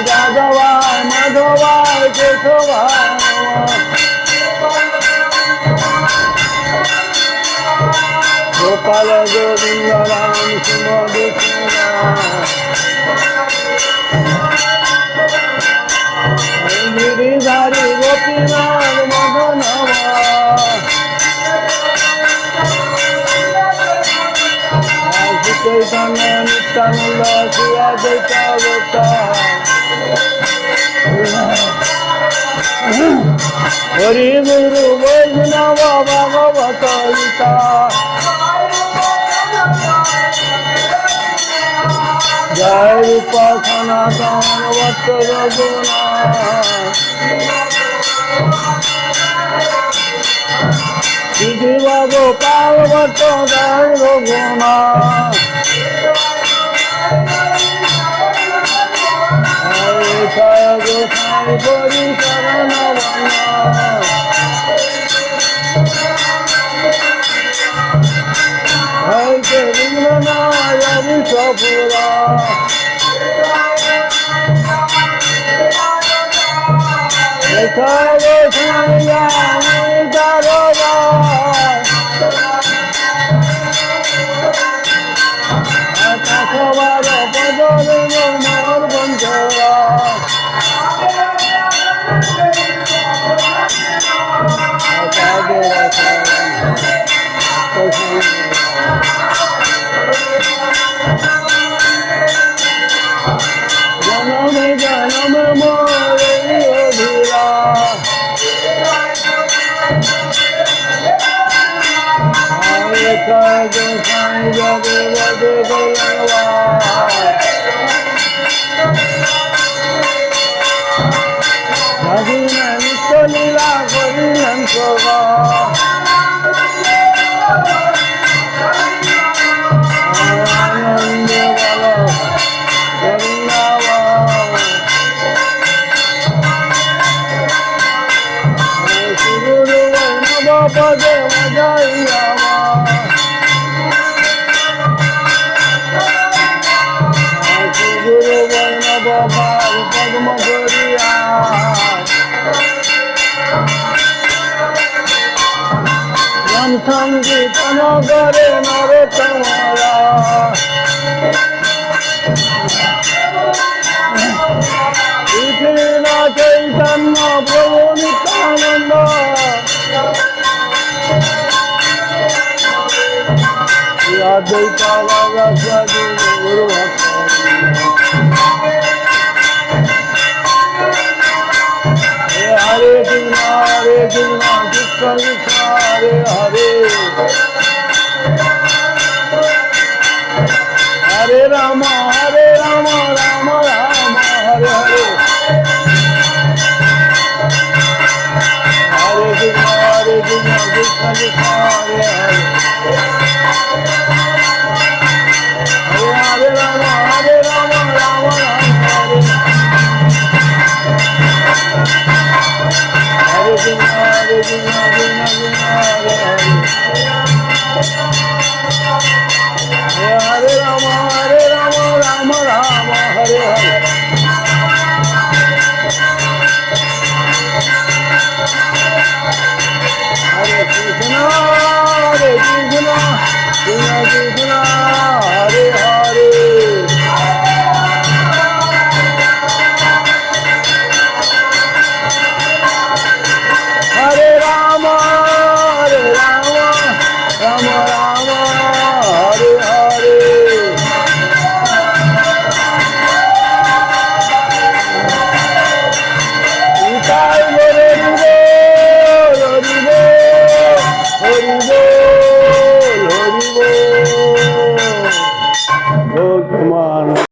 जाधवा माधवा केशवा गोपाल गोविंद राम सिंह गिरिधारी गोपीनाथ मदनवा चैतन्य नित्यानंद श्री अद्वैता हरि गुरु वैष्णव भगवत गीता जय रूप सनातन वट रघुनाथ शिव गोपाल भट्ट जय रघुनाथ जय गोसाई बड़ी शरण जय विघ्ननाय विश्वपुरा जय गोसाई जनम जनम मोरे धीरा गोसाई जगे जगे गोलवा नदीन नित्य लीला करी हंसवा आनंद बल वृंदावा गुरु वैष्णव पदे मजाइयावा गुरु वैष्णव पाद पद्म गोरिया ग्रंथम कीर्तन करे नरोत्तमरा कृष्ण चैतन्य प्रभु नित्यानंद अद्वैता सरस्वती गुरु हरे कृष्ण कृष्ण कृष्ण हरे हरे हरे राम राम राम हरे हरे हरे कृष्ण कृष्ण कृष्ण हरे हरे हरे राम राम राम हरे हरे कृष्ण कृष्ण कृष्ण हरे हरे हरे राम राम राम हरे हरे हरे कृष्ण कृष्ण